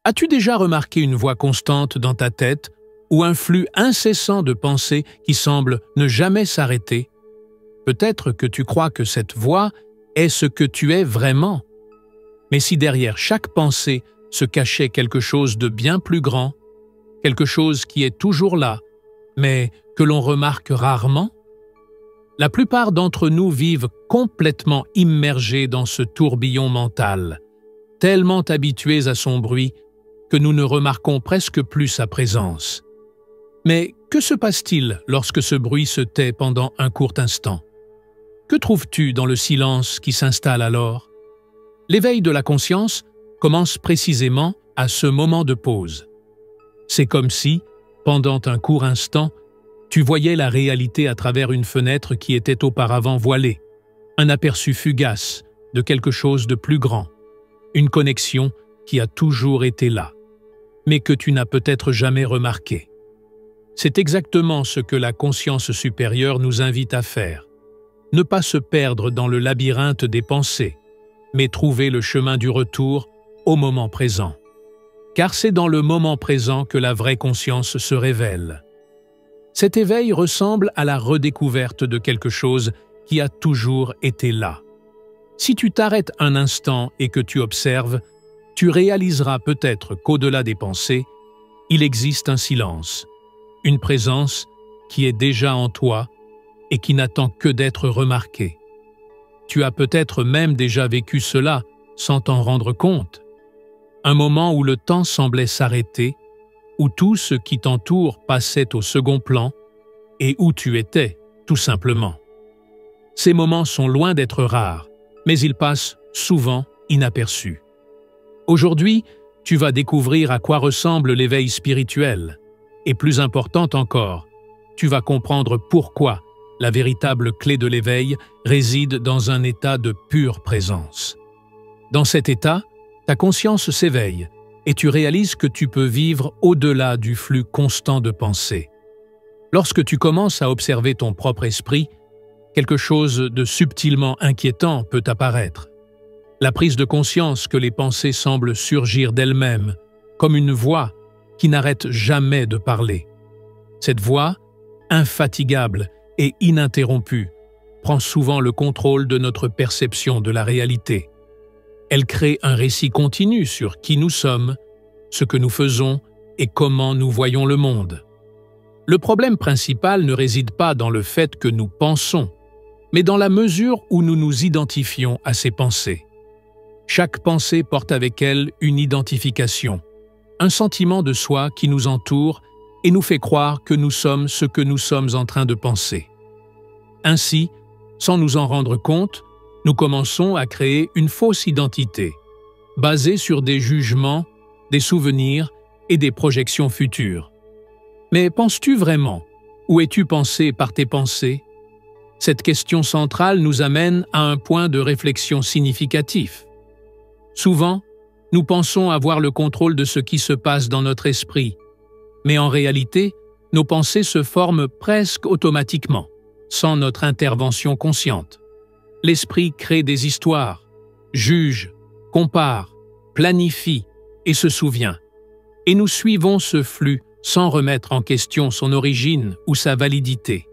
As-tu déjà remarqué une voix constante dans ta tête ou un flux incessant de pensées qui semble ne jamais s'arrêter? Peut-être que tu crois que cette voix est ce que tu es vraiment. Mais si derrière chaque pensée se cachait quelque chose de bien plus grand, quelque chose qui est toujours là, mais que l'on remarque rarement? La plupart d'entre nous vivent complètement immergés dans ce tourbillon mental, tellement habitués à son bruit que nous ne remarquons presque plus sa présence. Mais que se passe-t-il lorsque ce bruit se tait pendant un court instant? Que trouves-tu dans le silence qui s'installe alors? L'éveil de la conscience commence précisément à ce moment de pause. C'est comme si, pendant un court instant, tu voyais la réalité à travers une fenêtre qui était auparavant voilée, un aperçu fugace de quelque chose de plus grand, une connexion qui a toujours été là, mais que tu n'as peut-être jamais remarqué. C'est exactement ce que la conscience supérieure nous invite à faire. Ne pas se perdre dans le labyrinthe des pensées, mais trouver le chemin du retour au moment présent. Car c'est dans le moment présent que la vraie conscience se révèle. Cet éveil ressemble à la redécouverte de quelque chose qui a toujours été là. Si tu t'arrêtes un instant et que tu observes, tu réaliseras peut-être qu'au-delà des pensées, il existe un silence, une présence qui est déjà en toi et qui n'attend que d'être remarquée. Tu as peut-être même déjà vécu cela sans t'en rendre compte. Un moment où le temps semblait s'arrêter, où tout ce qui t'entoure passait au second plan et où tu étais, tout simplement. Ces moments sont loin d'être rares, mais ils passent souvent inaperçus. Aujourd'hui, tu vas découvrir à quoi ressemble l'éveil spirituel. Et plus important encore, tu vas comprendre pourquoi la véritable clé de l'éveil réside dans un état de pure présence. Dans cet état, ta conscience s'éveille et tu réalises que tu peux vivre au-delà du flux constant de pensées. Lorsque tu commences à observer ton propre esprit, quelque chose de subtilement inquiétant peut apparaître. La prise de conscience que les pensées semblent surgir d'elles-mêmes, comme une voix qui n'arrête jamais de parler. Cette voix, infatigable et ininterrompue, prend souvent le contrôle de notre perception de la réalité. Elle crée un récit continu sur qui nous sommes, ce que nous faisons et comment nous voyons le monde. Le problème principal ne réside pas dans le fait que nous pensons, mais dans la mesure où nous nous identifions à ces pensées. Chaque pensée porte avec elle une identification, un sentiment de soi qui nous entoure et nous fait croire que nous sommes ce que nous sommes en train de penser. Ainsi, sans nous en rendre compte, nous commençons à créer une fausse identité, basée sur des jugements, des souvenirs et des projections futures. Mais penses-tu vraiment? Où es-tu pensé par tes pensées? Cette question centrale nous amène à un point de réflexion significatif. Souvent, nous pensons avoir le contrôle de ce qui se passe dans notre esprit, mais en réalité, nos pensées se forment presque automatiquement, sans notre intervention consciente. L'esprit crée des histoires, juge, compare, planifie et se souvient. Et nous suivons ce flux sans remettre en question son origine ou sa validité.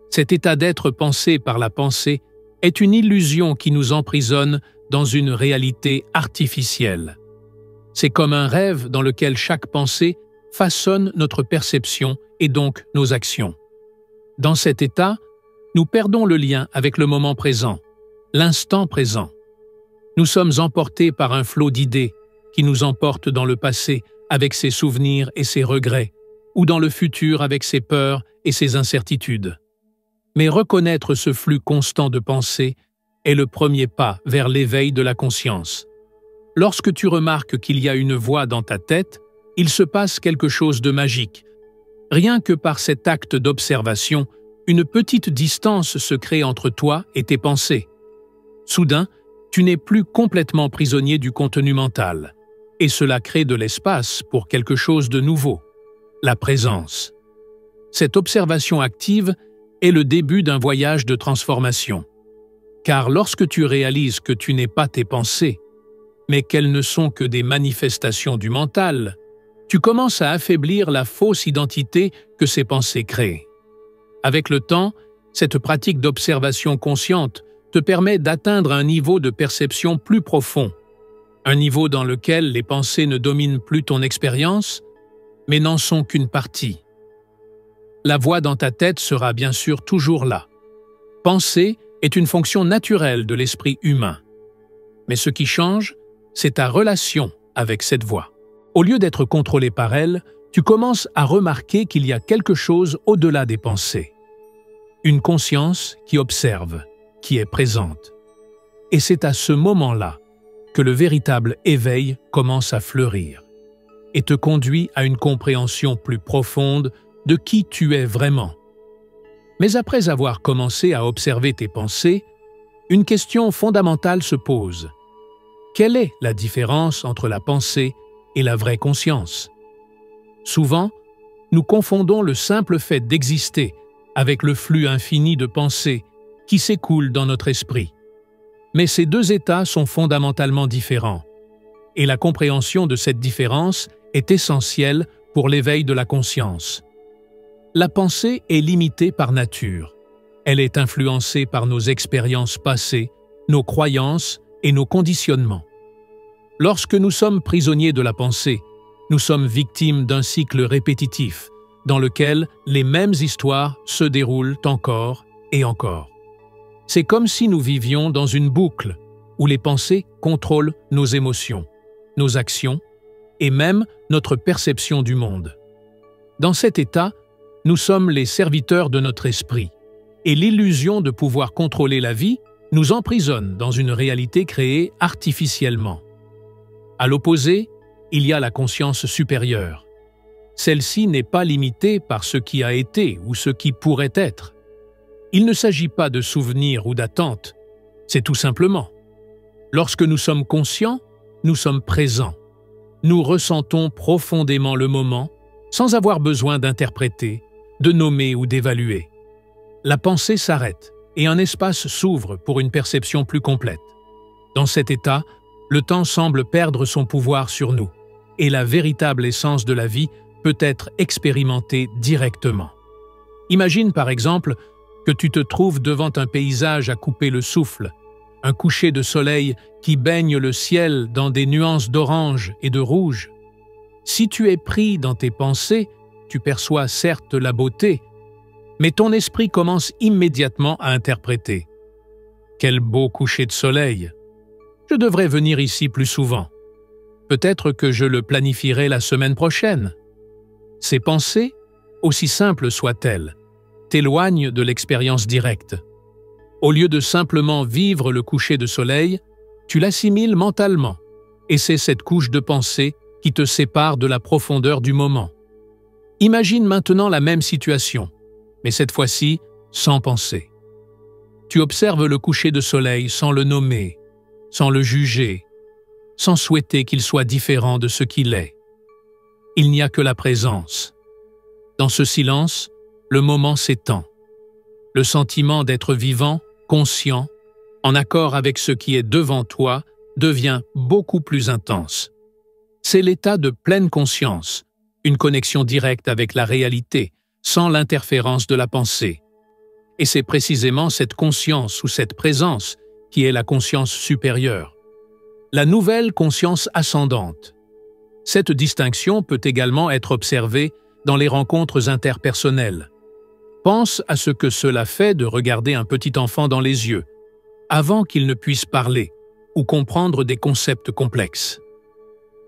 Cet état d'être pensé par la pensée est une illusion qui nous emprisonne dans une réalité artificielle. C'est comme un rêve dans lequel chaque pensée façonne notre perception et donc nos actions. Dans cet état, nous perdons le lien avec le moment présent, l'instant présent. Nous sommes emportés par un flot d'idées qui nous emporte dans le passé avec ses souvenirs et ses regrets, ou dans le futur avec ses peurs et ses incertitudes. Mais reconnaître ce flux constant de pensées est le premier pas vers l'éveil de la conscience. Lorsque tu remarques qu'il y a une voix dans ta tête, il se passe quelque chose de magique. Rien que par cet acte d'observation, une petite distance se crée entre toi et tes pensées. Soudain, tu n'es plus complètement prisonnier du contenu mental, et cela crée de l'espace pour quelque chose de nouveau, la présence. Cette observation active est le début d'un voyage de transformation. Car lorsque tu réalises que tu n'es pas tes pensées, mais qu'elles ne sont que des manifestations du mental, tu commences à affaiblir la fausse identité que ces pensées créent. Avec le temps, cette pratique d'observation consciente te permet d'atteindre un niveau de perception plus profond, un niveau dans lequel les pensées ne dominent plus ton expérience, mais n'en sont qu'une partie. La voix dans ta tête sera bien sûr toujours là. Penser est une fonction naturelle de l'esprit humain. Mais ce qui change, c'est ta relation avec cette voix. Au lieu d'être contrôlé par elle, tu commences à remarquer qu'il y a quelque chose au-delà des pensées. Une conscience qui observe, qui est présente. Et c'est à ce moment-là que le véritable éveil commence à fleurir et te conduit à une compréhension plus profonde de qui tu es vraiment. Mais après avoir commencé à observer tes pensées, une question fondamentale se pose. Quelle est la différence entre la pensée et la vraie conscience? Souvent, nous confondons le simple fait d'exister avec le flux infini de pensées qui s'écoulent dans notre esprit. Mais ces deux états sont fondamentalement différents, et la compréhension de cette différence est essentielle pour l'éveil de la conscience. La pensée est limitée par nature. Elle est influencée par nos expériences passées, nos croyances et nos conditionnements. Lorsque nous sommes prisonniers de la pensée, nous sommes victimes d'un cycle répétitif dans lequel les mêmes histoires se déroulent encore et encore. C'est comme si nous vivions dans une boucle où les pensées contrôlent nos émotions, nos actions et même notre perception du monde. Dans cet état, nous sommes les serviteurs de notre esprit, et l'illusion de pouvoir contrôler la vie nous emprisonne dans une réalité créée artificiellement. À l'opposé, il y a la conscience supérieure. Celle-ci n'est pas limitée par ce qui a été ou ce qui pourrait être. Il ne s'agit pas de souvenirs ou d'attentes, c'est tout simplement. Lorsque nous sommes conscients, nous sommes présents. Nous ressentons profondément le moment, sans avoir besoin d'interpréter, de nommer ou d'évaluer. La pensée s'arrête et un espace s'ouvre pour une perception plus complète. Dans cet état, le temps semble perdre son pouvoir sur nous et la véritable essence de la vie peut être expérimentée directement. Imagine par exemple que tu te trouves devant un paysage à couper le souffle, un coucher de soleil qui baigne le ciel dans des nuances d'orange et de rouge. Si tu es pris dans tes pensées, tu perçois certes la beauté, mais ton esprit commence immédiatement à interpréter. Quel beau coucher de soleil! Je devrais venir ici plus souvent. Peut-être que je le planifierai la semaine prochaine. Ces pensées, aussi simples soient-elles, t'éloignent de l'expérience directe. Au lieu de simplement vivre le coucher de soleil, tu l'assimiles mentalement, et c'est cette couche de pensée qui te sépare de la profondeur du moment. Imagine maintenant la même situation, mais cette fois-ci sans penser. Tu observes le coucher de soleil sans le nommer, sans le juger, sans souhaiter qu'il soit différent de ce qu'il est. Il n'y a que la présence. Dans ce silence, le moment s'étend. Le sentiment d'être vivant, conscient, en accord avec ce qui est devant toi, devient beaucoup plus intense. C'est l'état de pleine conscience, une connexion directe avec la réalité, sans l'interférence de la pensée. Et c'est précisément cette conscience ou cette présence qui est la conscience supérieure. La nouvelle conscience ascendante. Cette distinction peut également être observée dans les rencontres interpersonnelles. Pense à ce que cela fait de regarder un petit enfant dans les yeux, avant qu'il ne puisse parler ou comprendre des concepts complexes.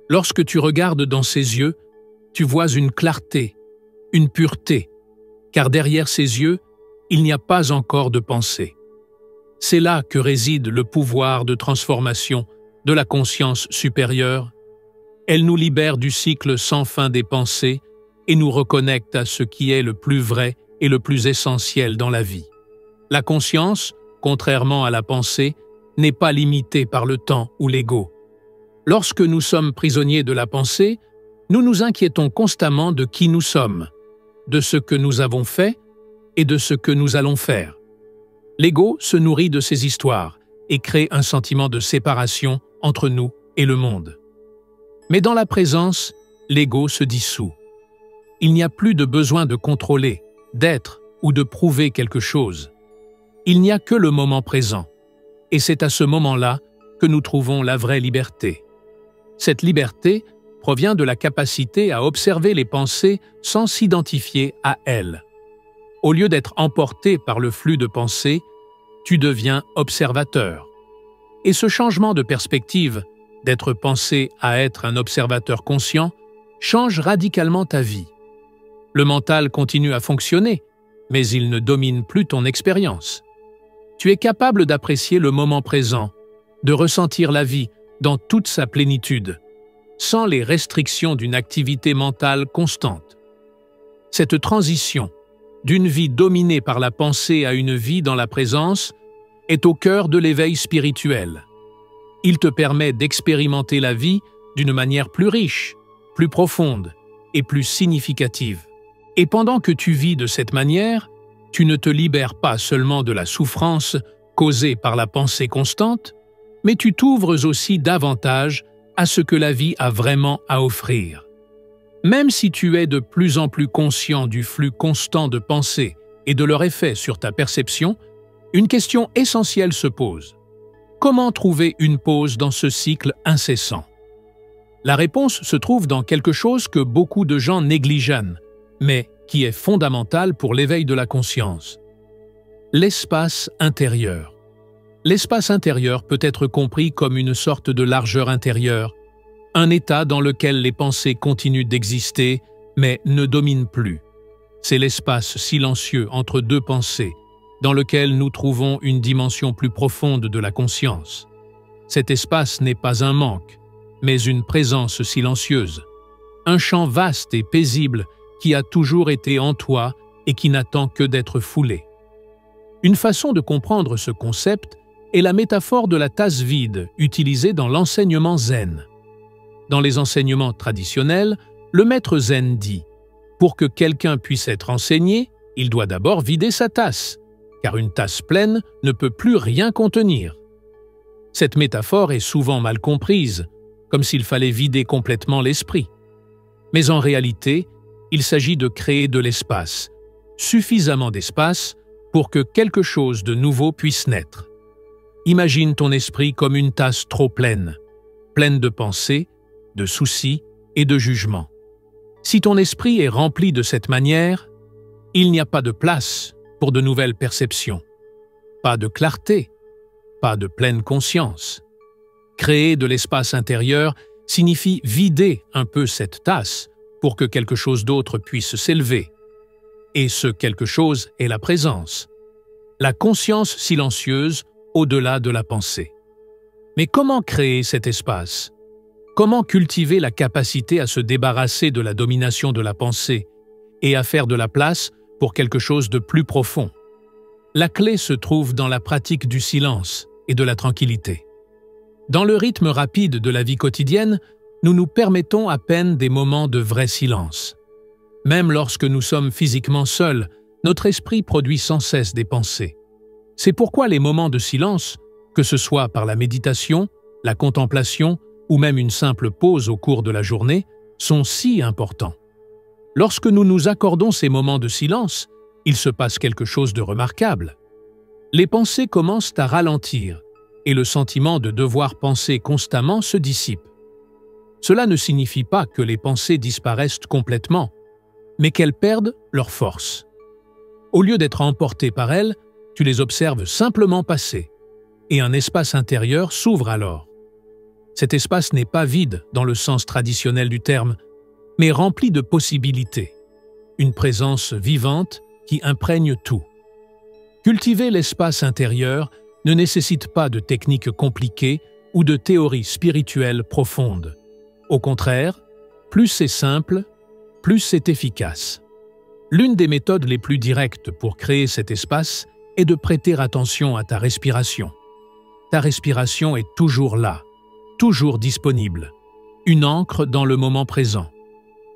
Lorsque tu regardes dans ses yeux, tu vois une clarté, une pureté, car derrière ses yeux, il n'y a pas encore de pensée. C'est là que réside le pouvoir de transformation de la conscience supérieure. Elle nous libère du cycle sans fin des pensées et nous reconnecte à ce qui est le plus vrai et le plus essentiel dans la vie. La conscience, contrairement à la pensée, n'est pas limitée par le temps ou l'ego. Lorsque nous sommes prisonniers de la pensée, nous nous inquiétons constamment de qui nous sommes, de ce que nous avons fait et de ce que nous allons faire. L'ego se nourrit de ces histoires et crée un sentiment de séparation entre nous et le monde. Mais dans la présence, l'ego se dissout. Il n'y a plus de besoin de contrôler, d'être ou de prouver quelque chose. Il n'y a que le moment présent, et c'est à ce moment-là que nous trouvons la vraie liberté. Cette liberté provient de la capacité à observer les pensées sans s'identifier à elles. Au lieu d'être emporté par le flux de pensées, tu deviens observateur. Et ce changement de perspective, d'être pensé à être un observateur conscient, change radicalement ta vie. Le mental continue à fonctionner, mais il ne domine plus ton expérience. Tu es capable d'apprécier le moment présent, de ressentir la vie dans toute sa plénitude, sans les restrictions d'une activité mentale constante. Cette transition, d'une vie dominée par la pensée à une vie dans la présence, est au cœur de l'éveil spirituel. Il te permet d'expérimenter la vie d'une manière plus riche, plus profonde et plus significative. Et pendant que tu vis de cette manière, tu ne te libères pas seulement de la souffrance causée par la pensée constante, mais tu t'ouvres aussi davantage à ce que la vie a vraiment à offrir. Même si tu es de plus en plus conscient du flux constant de pensées et de leur effet sur ta perception, une question essentielle se pose. Comment trouver une pause dans ce cycle incessant? La réponse se trouve dans quelque chose que beaucoup de gens négligent, mais qui est fondamental pour l'éveil de la conscience. L'espace intérieur. L'espace intérieur peut être compris comme une sorte de largeur intérieure, un état dans lequel les pensées continuent d'exister, mais ne dominent plus. C'est l'espace silencieux entre deux pensées, dans lequel nous trouvons une dimension plus profonde de la conscience. Cet espace n'est pas un manque, mais une présence silencieuse, un champ vaste et paisible qui a toujours été en toi et qui n'attend que d'être foulé. Une façon de comprendre ce concept est la métaphore de la tasse vide utilisée dans l'enseignement zen. Dans les enseignements traditionnels, le maître zen dit « Pour que quelqu'un puisse être enseigné, il doit d'abord vider sa tasse, car une tasse pleine ne peut plus rien contenir. » Cette métaphore est souvent mal comprise, comme s'il fallait vider complètement l'esprit. Mais en réalité, il s'agit de créer de l'espace, suffisamment d'espace pour que quelque chose de nouveau puisse naître. Imagine ton esprit comme une tasse trop pleine, pleine de pensées, de soucis et de jugements. Si ton esprit est rempli de cette manière, il n'y a pas de place pour de nouvelles perceptions, pas de clarté, pas de pleine conscience. Créer de l'espace intérieur signifie vider un peu cette tasse pour que quelque chose d'autre puisse s'élever. Et ce quelque chose est la présence, la conscience silencieuse au-delà de la pensée. Mais comment créer cet espace? Comment cultiver la capacité à se débarrasser de la domination de la pensée et à faire de la place pour quelque chose de plus profond? La clé se trouve dans la pratique du silence et de la tranquillité. Dans le rythme rapide de la vie quotidienne, nous nous permettons à peine des moments de vrai silence. Même lorsque nous sommes physiquement seuls, notre esprit produit sans cesse des pensées. C'est pourquoi les moments de silence, que ce soit par la méditation, la contemplation ou même une simple pause au cours de la journée, sont si importants. Lorsque nous nous accordons ces moments de silence, il se passe quelque chose de remarquable. Les pensées commencent à ralentir et le sentiment de devoir penser constamment se dissipe. Cela ne signifie pas que les pensées disparaissent complètement, mais qu'elles perdent leur force. Au lieu d'être emportées par elles, tu les observes simplement passer, et un espace intérieur s'ouvre alors. Cet espace n'est pas vide dans le sens traditionnel du terme, mais rempli de possibilités, une présence vivante qui imprègne tout. Cultiver l'espace intérieur ne nécessite pas de techniques compliquées ou de théories spirituelles profondes. Au contraire, plus c'est simple, plus c'est efficace. L'une des méthodes les plus directes pour créer cet espace est de prêter attention à ta respiration. Ta respiration est toujours là, toujours disponible, une ancre dans le moment présent.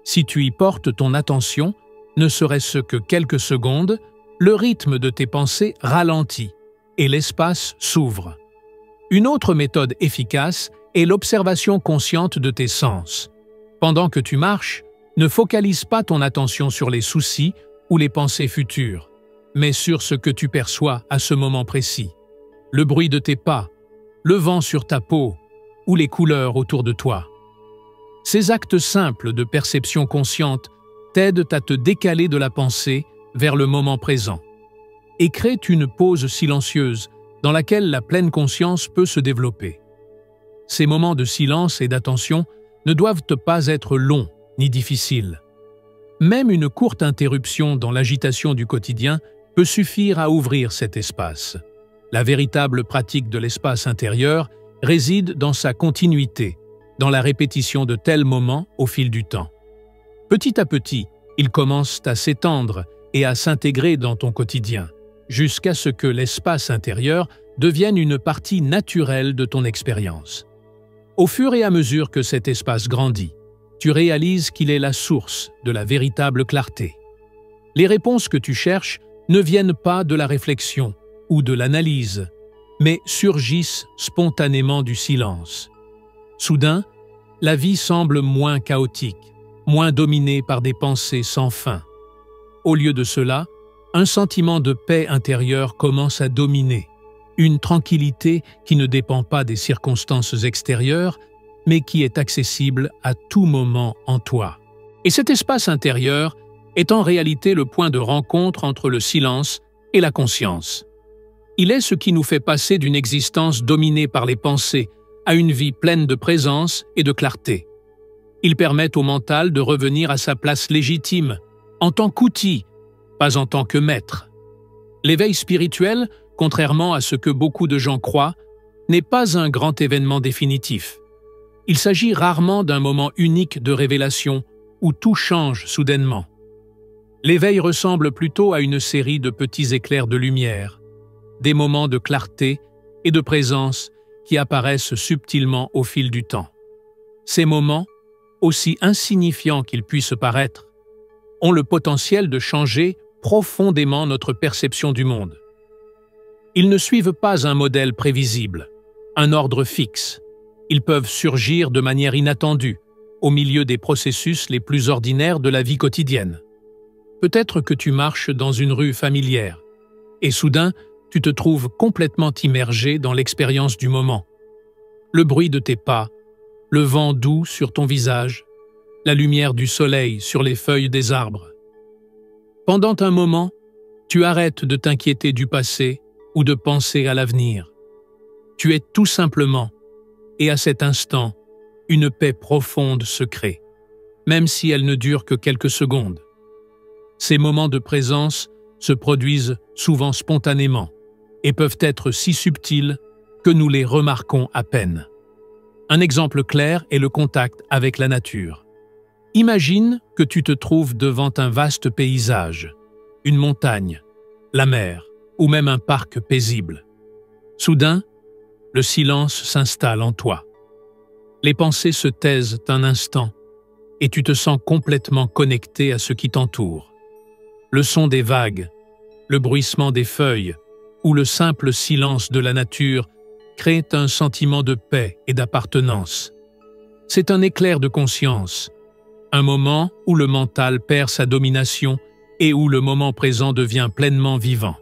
Si tu y portes ton attention, ne serait-ce que quelques secondes, le rythme de tes pensées ralentit et l'espace s'ouvre. Une autre méthode efficace est l'observation consciente de tes sens. Pendant que tu marches, ne focalise pas ton attention sur les soucis ou les pensées futures, mais sur ce que tu perçois à ce moment précis. Le bruit de tes pas, le vent sur ta peau ou les couleurs autour de toi. Ces actes simples de perception consciente t'aident à te décaler de la pensée vers le moment présent et créent une pause silencieuse dans laquelle la pleine conscience peut se développer. Ces moments de silence et d'attention ne doivent pas être longs ni difficiles. Même une courte interruption dans l'agitation du quotidien peut suffire à ouvrir cet espace. La véritable pratique de l'espace intérieur réside dans sa continuité, dans la répétition de tels moments au fil du temps. Petit à petit, ils commencent à s'étendre et à s'intégrer dans ton quotidien, jusqu'à ce que l'espace intérieur devienne une partie naturelle de ton expérience. Au fur et à mesure que cet espace grandit, tu réalises qu'il est la source de la véritable clarté. Les réponses que tu cherches ne viennent pas de la réflexion ou de l'analyse, mais surgissent spontanément du silence. Soudain, la vie semble moins chaotique, moins dominée par des pensées sans fin. Au lieu de cela, un sentiment de paix intérieure commence à dominer, une tranquillité qui ne dépend pas des circonstances extérieures, mais qui est accessible à tout moment en toi. Et cet espace intérieur est en réalité le point de rencontre entre le silence et la conscience. Il est ce qui nous fait passer d'une existence dominée par les pensées à une vie pleine de présence et de clarté. Il permet au mental de revenir à sa place légitime, en tant qu'outil, pas en tant que maître. L'éveil spirituel, contrairement à ce que beaucoup de gens croient, n'est pas un grand événement définitif. Il s'agit rarement d'un moment unique de révélation où tout change soudainement. L'éveil ressemble plutôt à une série de petits éclairs de lumière, des moments de clarté et de présence qui apparaissent subtilement au fil du temps. Ces moments, aussi insignifiants qu'ils puissent paraître, ont le potentiel de changer profondément notre perception du monde. Ils ne suivent pas un modèle prévisible, un ordre fixe. Ils peuvent surgir de manière inattendue, au milieu des processus les plus ordinaires de la vie quotidienne. Peut-être que tu marches dans une rue familière, et soudain, tu te trouves complètement immergé dans l'expérience du moment. Le bruit de tes pas, le vent doux sur ton visage, la lumière du soleil sur les feuilles des arbres. Pendant un moment, tu arrêtes de t'inquiéter du passé ou de penser à l'avenir. Tu es tout simplement, et à cet instant, une paix profonde se crée, même si elle ne dure que quelques secondes. Ces moments de présence se produisent souvent spontanément et peuvent être si subtils que nous les remarquons à peine. Un exemple clair est le contact avec la nature. Imagine que tu te trouves devant un vaste paysage, une montagne, la mer ou même un parc paisible. Soudain, le silence s'installe en toi. Les pensées se taisent un instant et tu te sens complètement connecté à ce qui t'entoure. Le son des vagues, le bruissement des feuilles ou le simple silence de la nature créent un sentiment de paix et d'appartenance. C'est un éclair de conscience, un moment où le mental perd sa domination et où le moment présent devient pleinement vivant.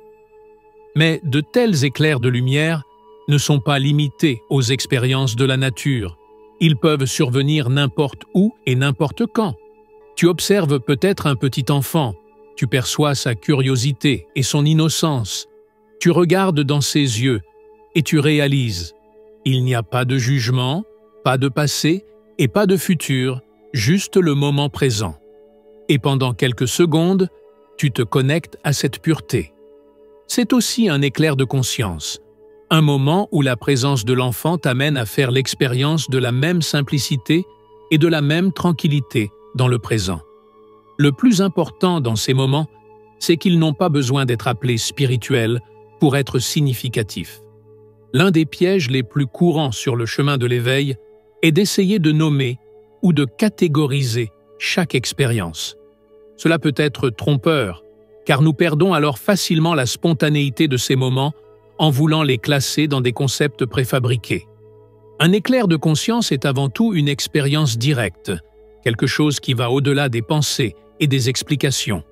Mais de tels éclairs de lumière ne sont pas limités aux expériences de la nature. Ils peuvent survenir n'importe où et n'importe quand. Tu observes peut-être un petit enfant, tu perçois sa curiosité et son innocence. Tu regardes dans ses yeux et tu réalises. Il n'y a pas de jugement, pas de passé et pas de futur, juste le moment présent. Et pendant quelques secondes, tu te connectes à cette pureté. C'est aussi un éclair de conscience, un moment où la présence de l'enfant t'amène à faire l'expérience de la même simplicité et de la même tranquillité dans le présent. Le plus important dans ces moments, c'est qu'ils n'ont pas besoin d'être appelés spirituels pour être significatifs. L'un des pièges les plus courants sur le chemin de l'éveil est d'essayer de nommer ou de catégoriser chaque expérience. Cela peut être trompeur, car nous perdons alors facilement la spontanéité de ces moments en voulant les classer dans des concepts préfabriqués. Un éclair de conscience est avant tout une expérience directe, quelque chose qui va au-delà des pensées et des explications.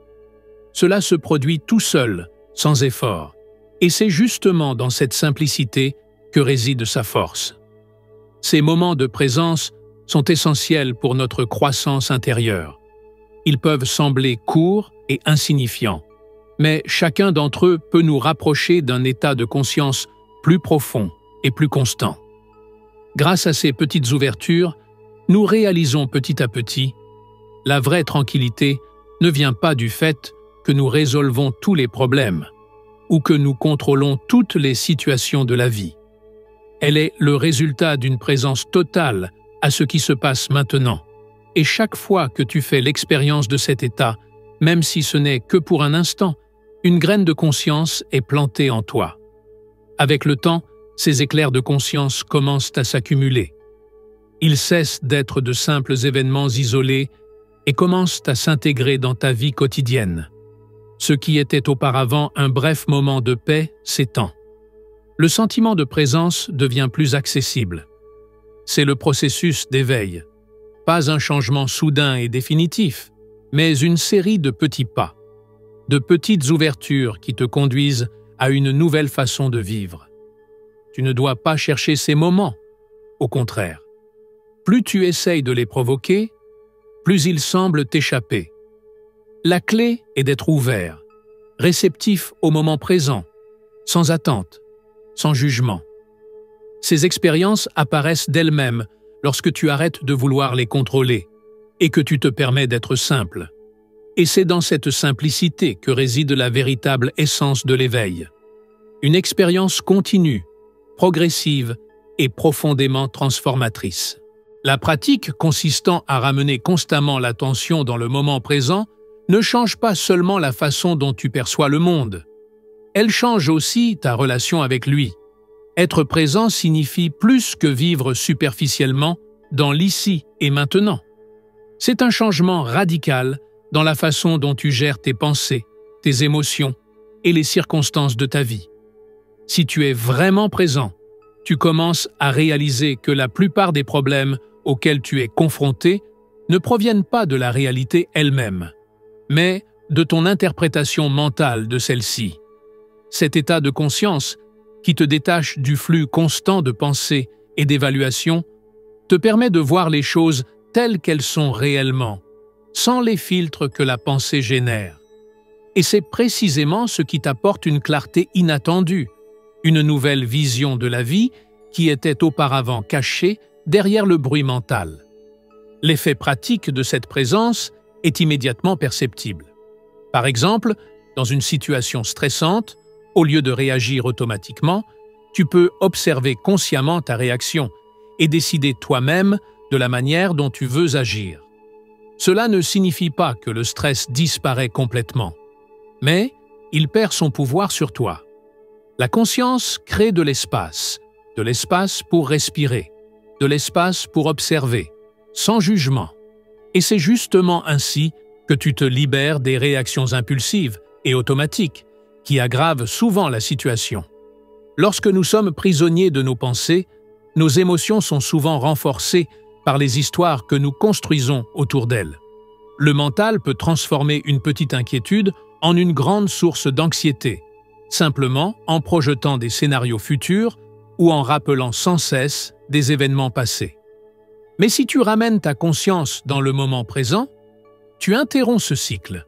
Cela se produit tout seul, sans effort, et c'est justement dans cette simplicité que réside sa force. Ces moments de présence sont essentiels pour notre croissance intérieure. Ils peuvent sembler courts et insignifiants, mais chacun d'entre eux peut nous rapprocher d'un état de conscience plus profond et plus constant. Grâce à ces petites ouvertures, nous réalisons petit à petit, la vraie tranquillité ne vient pas du fait que nous résolvons tous les problèmes ou que nous contrôlons toutes les situations de la vie. Elle est le résultat d'une présence totale à ce qui se passe maintenant. Et chaque fois que tu fais l'expérience de cet état, même si ce n'est que pour un instant, une graine de conscience est plantée en toi. Avec le temps, ces éclairs de conscience commencent à s'accumuler. Ils cessent d'être de simples événements isolés et commencent à s'intégrer dans ta vie quotidienne. Ce qui était auparavant un bref moment de paix s'étend. Le sentiment de présence devient plus accessible. C'est le processus d'éveil. Pas un changement soudain et définitif, mais une série de petits pas, de petites ouvertures qui te conduisent à une nouvelle façon de vivre. Tu ne dois pas chercher ces moments, au contraire. Plus tu essayes de les provoquer, plus ils semblent t'échapper. La clé est d'être ouvert, réceptif au moment présent, sans attente, sans jugement. Ces expériences apparaissent d'elles-mêmes lorsque tu arrêtes de vouloir les contrôler et que tu te permets d'être simple. Et c'est dans cette simplicité que réside la véritable essence de l'éveil. Une expérience continue, progressive et profondément transformatrice. La pratique consistant à ramener constamment l'attention dans le moment présent ne change pas seulement la façon dont tu perçois le monde. Elle change aussi ta relation avec lui. Être présent signifie plus que vivre superficiellement dans l'ici et maintenant. C'est un changement radical dans la façon dont tu gères tes pensées, tes émotions et les circonstances de ta vie. Si tu es vraiment présent, tu commences à réaliser que la plupart des problèmes auxquels tu es confronté ne proviennent pas de la réalité elle-même, mais de ton interprétation mentale de celle-ci. Cet état de conscience, qui te détache du flux constant de pensées et d'évaluations, te permet de voir les choses telles qu'elles sont réellement, sans les filtres que la pensée génère. Et c'est précisément ce qui t'apporte une clarté inattendue, une nouvelle vision de la vie qui était auparavant cachée derrière le bruit mental. L'effet pratique de cette présence est immédiatement perceptible. Par exemple, dans une situation stressante, au lieu de réagir automatiquement, tu peux observer consciemment ta réaction et décider toi-même de la manière dont tu veux agir. Cela ne signifie pas que le stress disparaît complètement, mais il perd son pouvoir sur toi. La conscience crée de l'espace pour respirer, de l'espace pour observer, sans jugement. Et c'est justement ainsi que tu te libères des réactions impulsives et automatiques qui aggravent souvent la situation. Lorsque nous sommes prisonniers de nos pensées, nos émotions sont souvent renforcées par les histoires que nous construisons autour d'elles. Le mental peut transformer une petite inquiétude en une grande source d'anxiété, simplement en projetant des scénarios futurs ou en rappelant sans cesse des événements passés. Mais si tu ramènes ta conscience dans le moment présent, tu interromps ce cycle.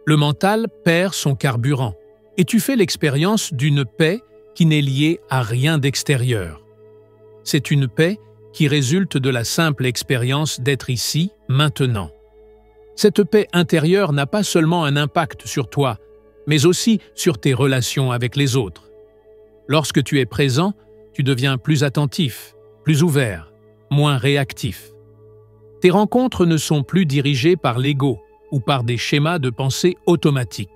Le mental perd son carburant et tu fais l'expérience d'une paix qui n'est liée à rien d'extérieur. C'est une paix qui résulte de la simple expérience d'être ici, maintenant. Cette paix intérieure n'a pas seulement un impact sur toi, mais aussi sur tes relations avec les autres. Lorsque tu es présent, tu deviens plus attentif, plus ouvert, moins réactif. Tes rencontres ne sont plus dirigées par l'ego ou par des schémas de pensée automatiques.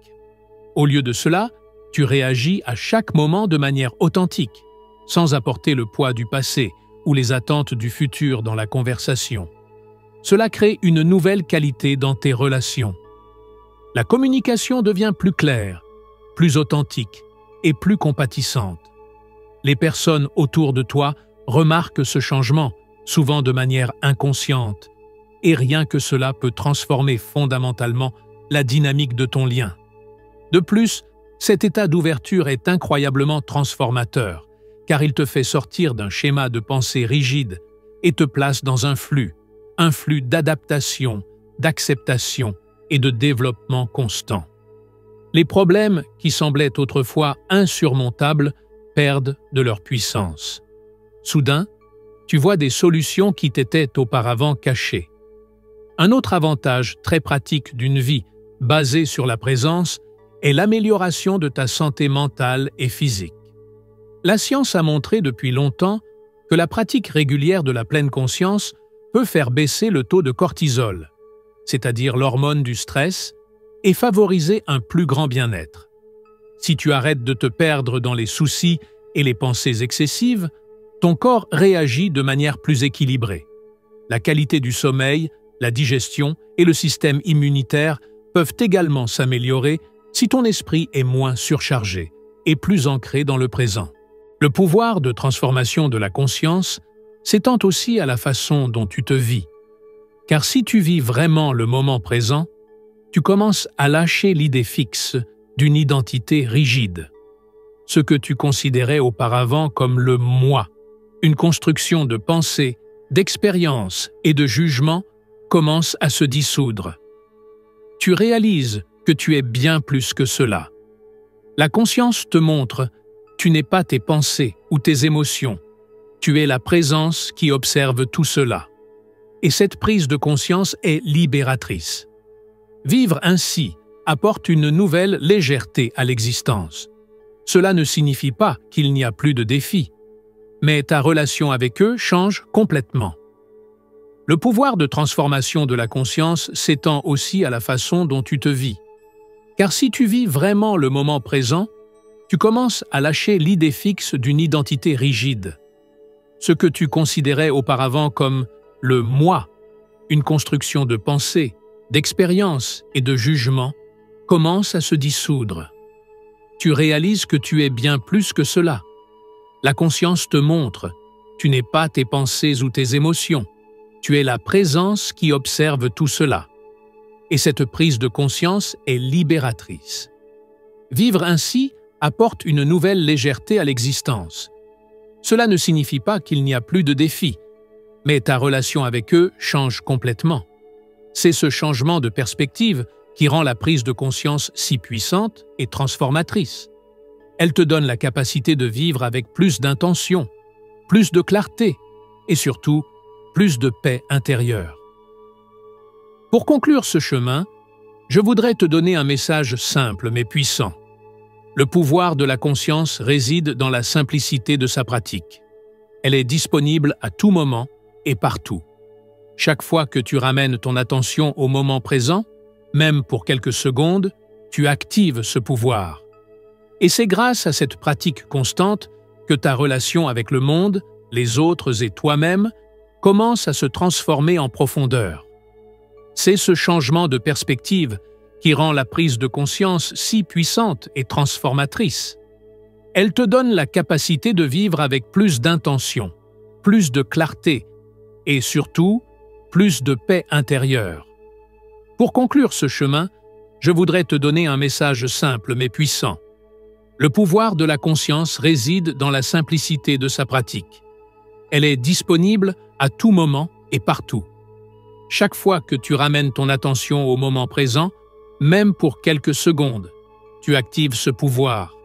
Au lieu de cela, tu réagis à chaque moment de manière authentique, sans apporter le poids du passé ou les attentes du futur dans la conversation. Cela crée une nouvelle qualité dans tes relations. La communication devient plus claire, plus authentique et plus compatissante. Les personnes autour de toi remarque ce changement, souvent de manière inconsciente, et rien que cela peut transformer fondamentalement la dynamique de ton lien. De plus, cet état d'ouverture est incroyablement transformateur, car il te fait sortir d'un schéma de pensée rigide et te place dans un flux d'adaptation, d'acceptation et de développement constant. Les problèmes qui semblaient autrefois insurmontables perdent de leur puissance. Soudain, tu vois des solutions qui t'étaient auparavant cachées. Un autre avantage très pratique d'une vie basée sur la présence est l'amélioration de ta santé mentale et physique. La science a montré depuis longtemps que la pratique régulière de la pleine conscience peut faire baisser le taux de cortisol, c'est-à-dire l'hormone du stress, et favoriser un plus grand bien-être. Si tu arrêtes de te perdre dans les soucis et les pensées excessives, ton corps réagit de manière plus équilibrée. La qualité du sommeil, la digestion et le système immunitaire peuvent également s'améliorer si ton esprit est moins surchargé et plus ancré dans le présent. Le pouvoir de transformation de la conscience s'étend aussi à la façon dont tu te vis. Car si tu vis vraiment le moment présent, tu commences à lâcher l'idée fixe d'une identité rigide. Ce que tu considérais auparavant comme le « moi », une construction de pensée, d'expérience et de jugement, commence à se dissoudre. Tu réalises que tu es bien plus que cela. La conscience te montre « tu n'es pas tes pensées ou tes émotions, tu es la présence qui observe tout cela ». Et cette prise de conscience est libératrice. Vivre ainsi apporte une nouvelle légèreté à l'existence. Cela ne signifie pas qu'il n'y a plus de défis, mais ta relation avec eux change complètement. Le pouvoir de transformation de la conscience s'étend aussi à la façon dont tu te vis. Car si tu vis vraiment le moment présent, tu commences à lâcher l'idée fixe d'une identité rigide. Ce que tu considérais auparavant comme le « moi », une construction de pensée, d'expérience et de jugement, commence à se dissoudre. Tu réalises que tu es bien plus que cela. La conscience te montre, tu n'es pas tes pensées ou tes émotions, tu es la présence qui observe tout cela. Et cette prise de conscience est libératrice. Vivre ainsi apporte une nouvelle légèreté à l'existence. Cela ne signifie pas qu'il n'y a plus de défis, mais ta relation avec eux change complètement. C'est ce changement de perspective qui rend la prise de conscience si puissante et transformatrice. Elle te donne la capacité de vivre avec plus d'intention, plus de clarté et surtout plus de paix intérieure. Pour conclure ce chemin, je voudrais te donner un message simple mais puissant. Le pouvoir de la conscience réside dans la simplicité de sa pratique. Elle est disponible à tout moment et partout. Chaque fois que tu ramènes ton attention au moment présent, même pour quelques secondes, tu actives ce pouvoir. Et c'est grâce à cette pratique constante que ta relation avec le monde, les autres et toi-même commence à se transformer en profondeur. C'est ce changement de perspective qui rend la prise de conscience si puissante et transformatrice. Elle te donne la capacité de vivre avec plus d'intention, plus de clarté et surtout, plus de paix intérieure. Pour conclure ce chemin, je voudrais te donner un message simple mais puissant. Le pouvoir de la conscience réside dans la simplicité de sa pratique. Elle est disponible à tout moment et partout. Chaque fois que tu ramènes ton attention au moment présent, même pour quelques secondes, tu actives ce pouvoir.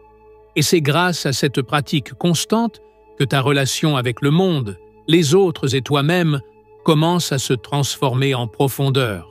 Et c'est grâce à cette pratique constante que ta relation avec le monde, les autres et toi-même commence à se transformer en profondeur.